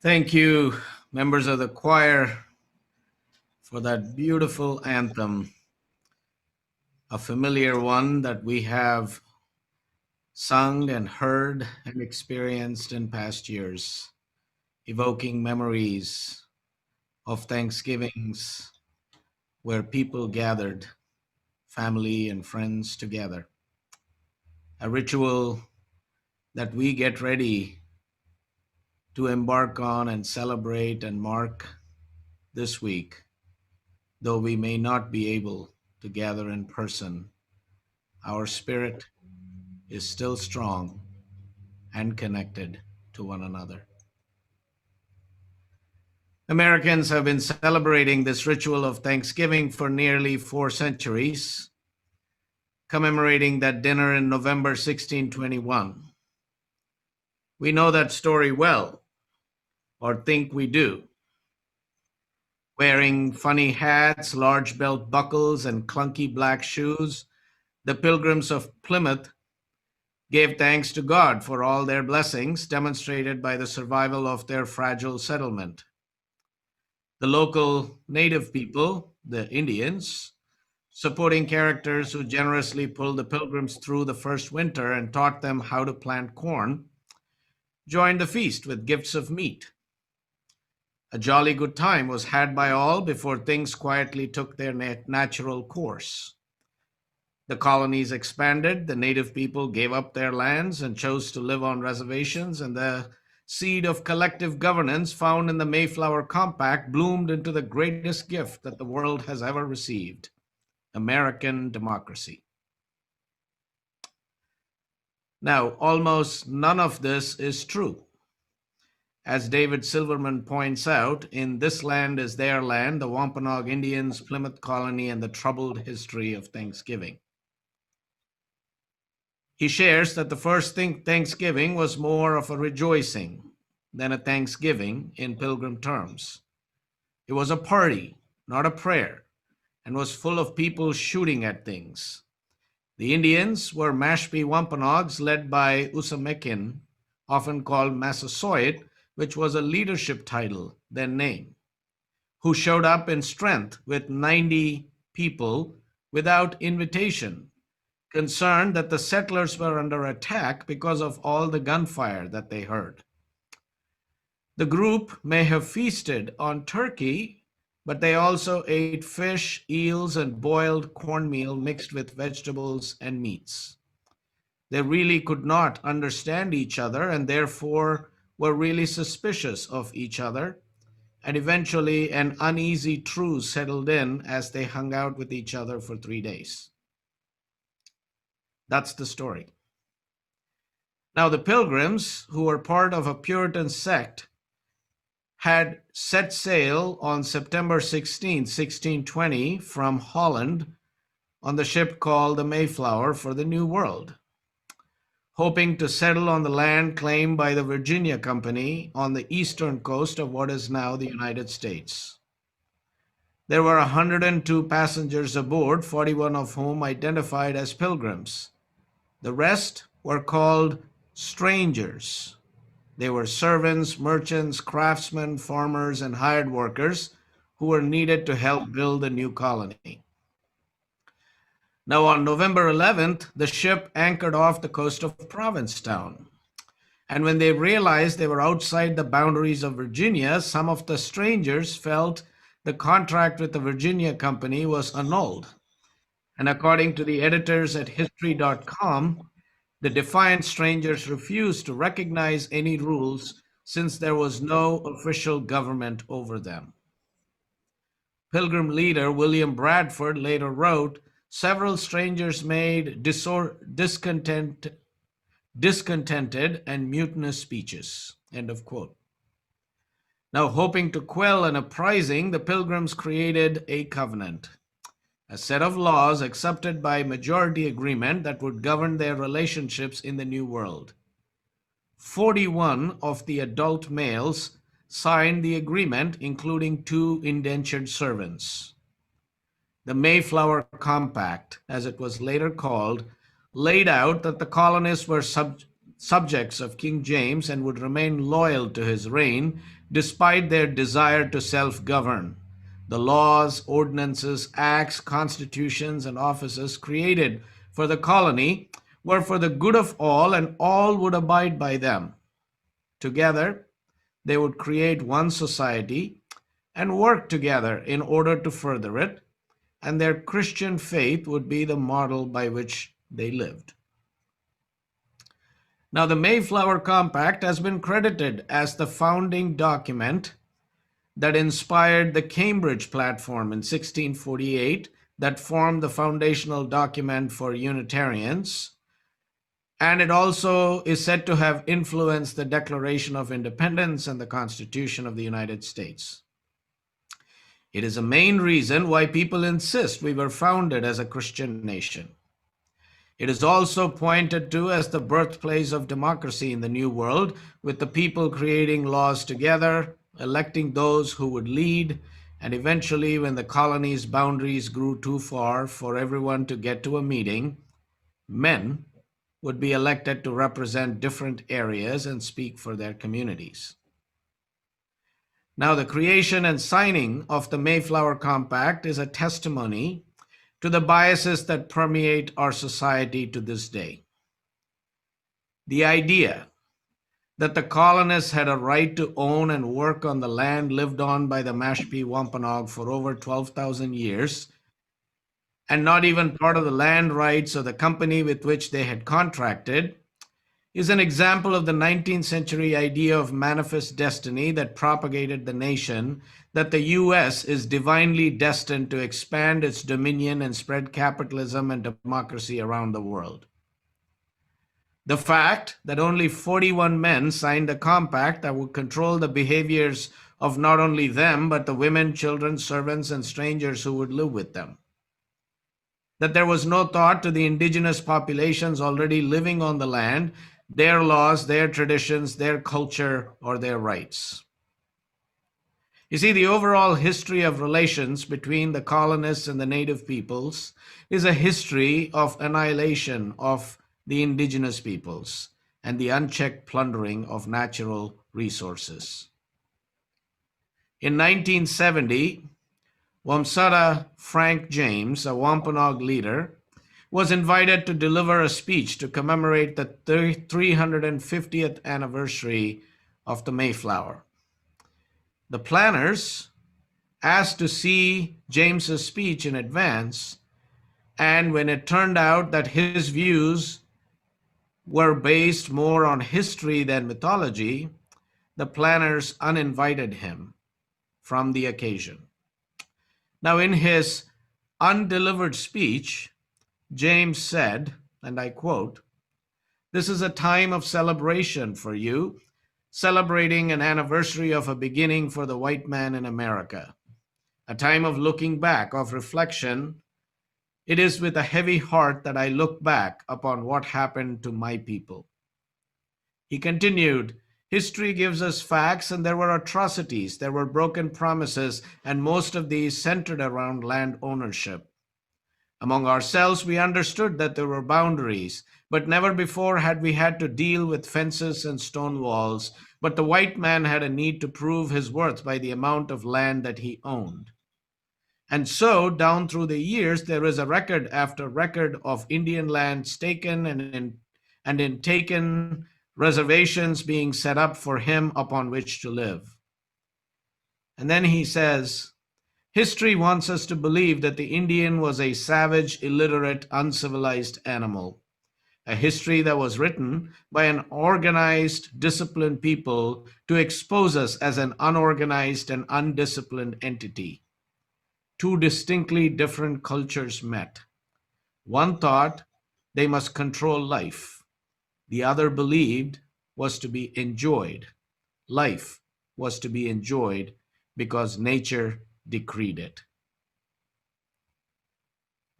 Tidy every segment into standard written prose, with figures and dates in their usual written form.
Thank you, members of the choir, for that beautiful anthem, a familiar one that we have sung and heard and experienced in past years, evoking memories of Thanksgivings where people gathered, family and friends together. A ritual that we get ready to embark on and celebrate and mark this week, though we may not be able to gather in person. Our spirit is still strong and connected to one another. Americans have been celebrating this ritual of Thanksgiving for nearly 4 centuries, commemorating that dinner in November 1621. We know that story well, or think we do. Wearing funny hats, large belt buckles, and clunky black shoes, the pilgrims of Plymouth gave thanks to God for all their blessings demonstrated by the survival of their fragile settlement. The local native people, the Indians, supporting characters who generously pulled the pilgrims through the first winter and taught them how to plant corn, joined the feast with gifts of meat. A jolly good time was had by all before things quietly took their natural course. The colonies expanded, the native people gave up their lands and chose to live on reservations, and the seed of collective governance found in the Mayflower Compact bloomed into the greatest gift that the world has ever received: American democracy. Now, almost none of this is true. As David Silverman points out, in This Land is Their Land, the Wampanoag Indians, Plymouth Colony, and the Troubled History of Thanksgiving. He shares that the first Thanksgiving was more of a rejoicing than a thanksgiving in pilgrim terms. It was a party, not a prayer, and was full of people shooting at things. The Indians were Mashpee Wampanoags led by Usamekin, often called Massasoit, which was a leadership title, their name, who showed up in strength with 90 people without invitation, concerned that the settlers were under attack because of all the gunfire that they heard. The group may have feasted on turkey, but they also ate fish, eels, and boiled cornmeal mixed with vegetables and meats. They really could not understand each other and therefore were really suspicious of each other, and eventually an uneasy truce settled in as they hung out with each other for 3 days. That's the story. Now, the Pilgrims, who were part of a Puritan sect, had set sail on September 16, 1620, from Holland on the ship called the Mayflower for the New World, hoping to settle on the land claimed by the Virginia Company on the eastern coast of what is now the United States. There were 102 passengers aboard, 41 of whom identified as pilgrims. The rest were called strangers. They were servants, merchants, craftsmen, farmers, and hired workers who were needed to help build the new colony. Now, on November 11th, the ship anchored off the coast of Provincetown. And when they realized they were outside the boundaries of Virginia, some of the strangers felt the contract with the Virginia Company was annulled. And according to the editors at History.com, the defiant strangers refused to recognize any rules since there was no official government over them. Pilgrim leader William Bradford later wrote, "Several strangers made discontented and mutinous speeches." End of quote. Now, hoping to quell an uprising, the Pilgrims created a covenant, a set of laws accepted by majority agreement that would govern their relationships in the New World. 41 of the adult males signed the agreement, including 2 indentured servants. The Mayflower Compact, as it was later called, laid out that the colonists were subjects of King James and would remain loyal to his reign, despite their desire to self-govern. The laws, ordinances, acts, constitutions, and offices created for the colony were for the good of all, and all would abide by them. Together, they would create one society and work together in order to further it, and their Christian faith would be the model by which they lived. Now, the Mayflower Compact has been credited as the founding document that inspired the Cambridge Platform in 1648, that formed the foundational document for Unitarians, and it also is said to have influenced the Declaration of Independence and the Constitution of the United States. It is a main reason why people insist we were founded as a Christian nation. It is also pointed to as the birthplace of democracy in the New World, with the people creating laws together, electing those who would lead, and eventually, when the colony's boundaries grew too far for everyone to get to a meeting, men would be elected to represent different areas and speak for their communities. Now, the creation and signing of the Mayflower Compact is a testimony to the biases that permeate our society to this day. The idea that the colonists had a right to own and work on the land lived on by the Mashpee Wampanoag for over 12,000 years, and not even part of the land rights of the company with which they had contracted, is an example of the 19th century idea of manifest destiny that propagated the nation, that the US is divinely destined to expand its dominion and spread capitalism and democracy around the world. The fact that only 41 men signed a compact that would control the behaviors of not only them, but the women, children, servants, and strangers who would live with them. That there was no thought to the indigenous populations already living on the land, their laws, their traditions, their culture, or their rights. You see, the overall history of relations between the colonists and the native peoples is a history of annihilation of the indigenous peoples and the unchecked plundering of natural resources. In 1970, Wamsutta Frank James, a Wampanoag leader, was invited to deliver a speech to commemorate the 350th anniversary of the Mayflower. The planners asked to see James's speech in advance, and when it turned out that his views were based more on history than mythology, the planners uninvited him from the occasion. Now, in his undelivered speech, James said, and I quote, "This is a time of celebration for you, celebrating an anniversary of a beginning for the white man in America, a time of looking back, of reflection. It is with a heavy heart that I look back upon what happened to my people." He continued, "History gives us facts, and there were atrocities, there were broken promises, and most of these centered around land ownership. Among ourselves, we understood that there were boundaries, but never before had we had to deal with fences and stone walls. But the white man had a need to prove his worth by the amount of land that he owned. And so, down through the years, there is a record after record of Indian lands taken and in taken reservations being set up for him upon which to live." And then he says, "History wants us to believe that the Indian was a savage, illiterate, uncivilized animal. A history that was written by an organized, disciplined people to expose us as an unorganized and undisciplined entity. Two distinctly different cultures met. One thought they must control life. The other believed was to be enjoyed. Life was to be enjoyed because nature decreed it."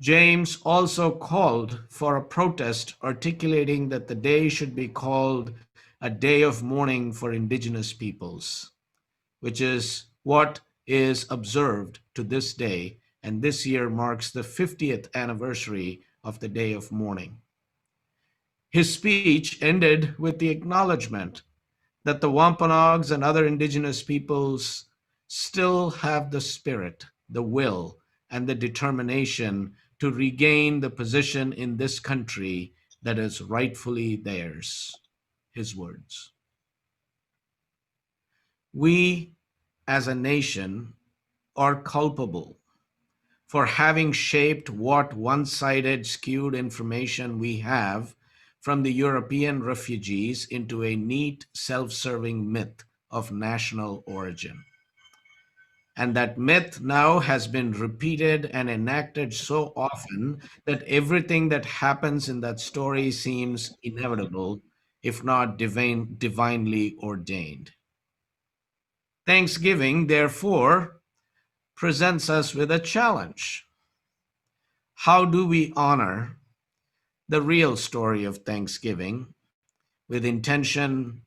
James also called for a protest, articulating that the day should be called a day of mourning for indigenous peoples, which is what is observed to this day, and this year marks the 50th anniversary of the day of mourning. His speech ended with the acknowledgement that the Wampanoags and other indigenous peoples still have the spirit, the will, and the determination to regain the position in this country that is rightfully theirs. His words. We, as a nation, are culpable for having shaped what one-sided, skewed information we have from the European refugees into a neat, self-serving myth of national origin. And that myth now has been repeated and enacted so often that everything that happens in that story seems inevitable, if not divinely ordained. Thanksgiving, therefore, presents us with a challenge. How do we honor the real story of Thanksgiving with intention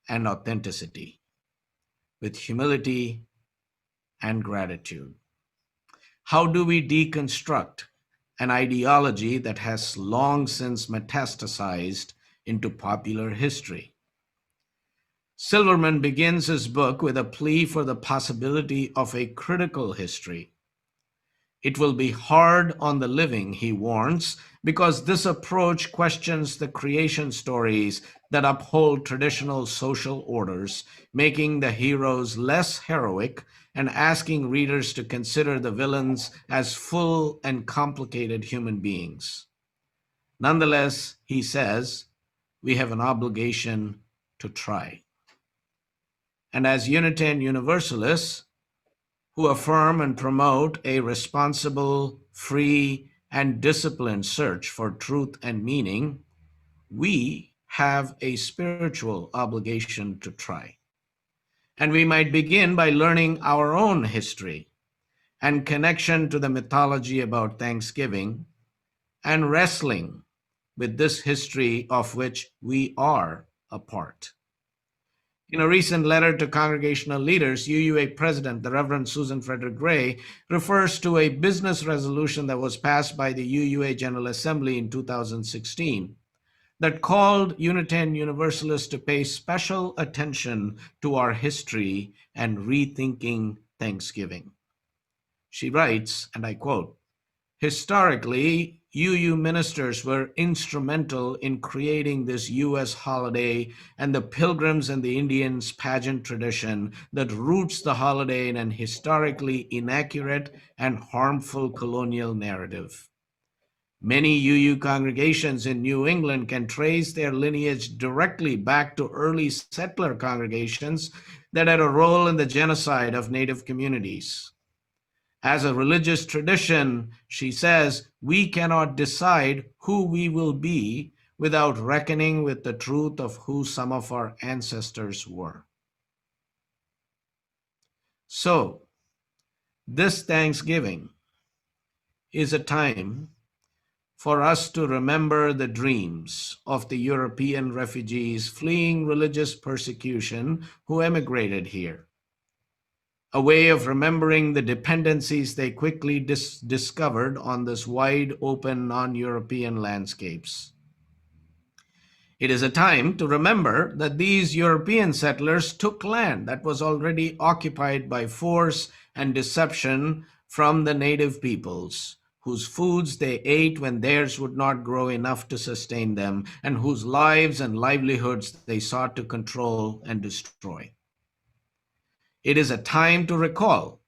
and authenticity, with humility and gratitude? How do we deconstruct an ideology that has long since metastasized into popular history? Silverman begins his book with a plea for the possibility of a critical history. It will be hard on the living, he warns, because this approach questions the creation stories that uphold traditional social orders, making the heroes less heroic and asking readers to consider the villains as full and complicated human beings. Nonetheless, he says, we have an obligation to try. And as Unitarian Universalists, who affirm and promote a responsible, free, and disciplined search for truth and meaning, we have a spiritual obligation to try. And we might begin by learning our own history and connection to the mythology about Thanksgiving and wrestling with this history of which we are a part. In a recent letter to congregational leaders, UUA President, the Reverend Susan Frederick Gray, refers to a business resolution that was passed by the UUA General Assembly in 2016 that called Unitarian Universalists to pay special attention to our history and rethinking Thanksgiving. She writes, and I quote, "Historically, UU ministers were instrumental in creating this US holiday and the Pilgrims and the Indians pageant tradition that roots the holiday in an historically inaccurate and harmful colonial narrative. Many UU congregations in New England can trace their lineage directly back to early settler congregations that had a role in the genocide of Native communities. As a religious tradition," she says, "we cannot decide who we will be without reckoning with the truth of who some of our ancestors were." So, this Thanksgiving is a time for us to remember the dreams of the European refugees fleeing religious persecution who emigrated here. A way of remembering the dependencies they quickly discovered on this wide open non-European landscapes. It is a time to remember that these European settlers took land that was already occupied by force and deception from the native peoples, whose foods they ate when theirs would not grow enough to sustain them, and whose lives and livelihoods they sought to control and destroy. It is a time to recall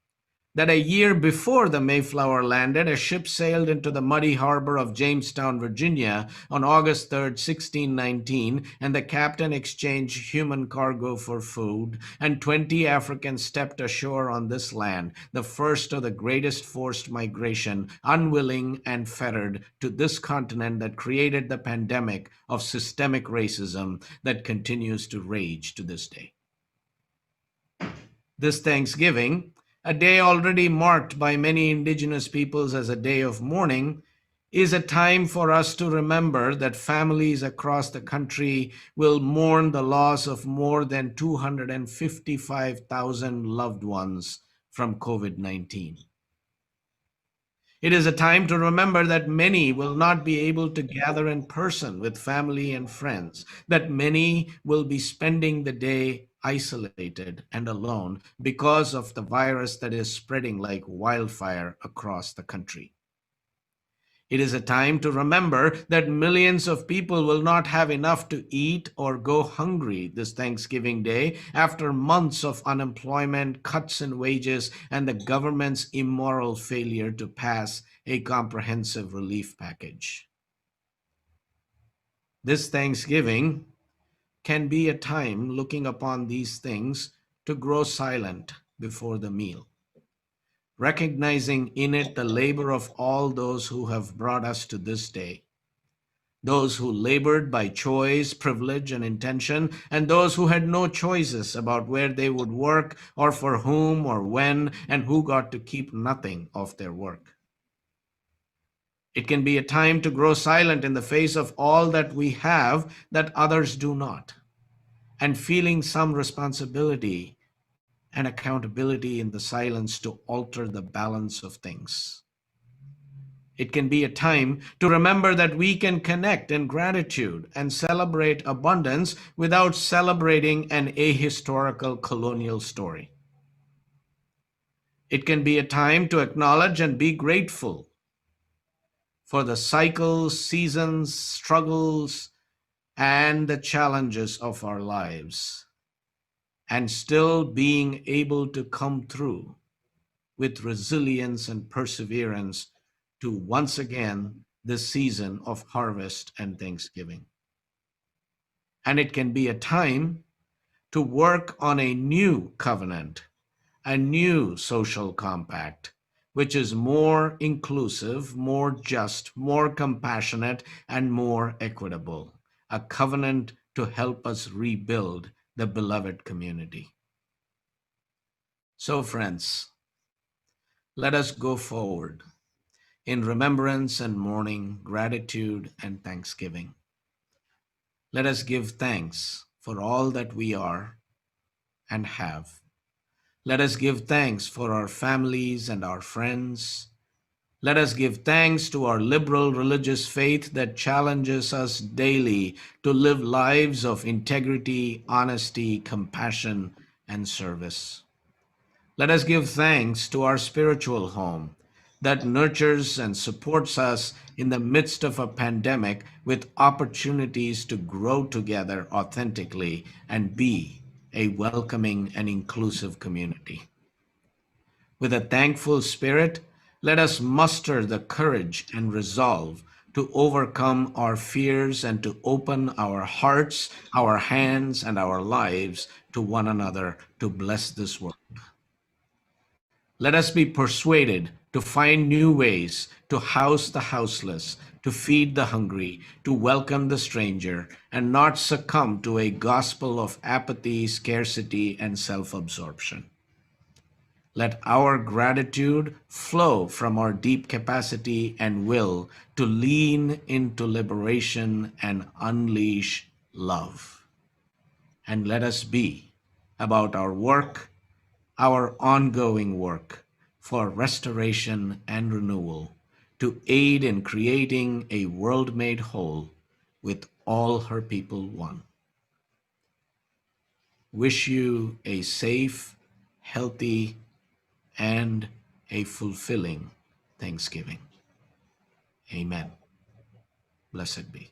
that a year before the Mayflower landed, a ship sailed into the muddy harbor of Jamestown, Virginia on August 3rd, 1619, and the captain exchanged human cargo for food, and 20 Africans stepped ashore on this land, the first of the greatest forced migration, unwilling and fettered, to this continent that created the pandemic of systemic racism that continues to rage to this day. This Thanksgiving, a day already marked by many indigenous peoples as a day of mourning, is a time for us to remember that families across the country will mourn the loss of more than 255,000 loved ones from COVID-19. It is a time to remember that many will not be able to gather in person with family and friends, that many will be spending the day isolated and alone because of the virus that is spreading like wildfire across the country. It is a time to remember that millions of people will not have enough to eat or go hungry this Thanksgiving Day after months of unemployment, cuts in wages, and the government's immoral failure to pass a comprehensive relief package. This Thanksgiving can be a time looking upon these things to grow silent before the meal, recognizing in it the labor of all those who have brought us to this day, those who labored by choice, privilege, and intention, and those who had no choices about where they would work or for whom or when, and who got to keep nothing of their work. It can be a time to grow silent in the face of all that we have that others do not, and feeling some responsibility and accountability in the silence to alter the balance of things. It can be a time to remember that we can connect in gratitude and celebrate abundance without celebrating an ahistorical colonial story. It can be a time to acknowledge and be grateful for the cycles, seasons, struggles, and the challenges of our lives, and still being able to come through with resilience and perseverance to once again this season of harvest and thanksgiving. And it can be a time to work on a new covenant, a new social compact, which is more inclusive, more just, more compassionate, and more equitable. A covenant to help us rebuild the beloved community. So, friends, let us go forward in remembrance and mourning, gratitude and thanksgiving. Let us give thanks for all that we are and have. Let us give thanks for our families and our friends. Let us give thanks to our liberal religious faith that challenges us daily to live lives of integrity, honesty, compassion, and service. Let us give thanks to our spiritual home that nurtures and supports us in the midst of a pandemic with opportunities to grow together authentically and be a welcoming and inclusive community. With a thankful spirit, let us muster the courage and resolve to overcome our fears and to open our hearts, our hands, and our lives to one another to bless this world. Let us be persuaded to find new ways to house the houseless, to feed the hungry, to welcome the stranger, and not succumb to a gospel of apathy, scarcity, and self absorption. Let our gratitude flow from our deep capacity and will to lean into liberation and unleash love. And let us be about our work, our ongoing work for restoration and renewal to aid in creating a world made whole with all her people one. Wish you a safe, healthy, and a fulfilling Thanksgiving. Amen. Blessed be.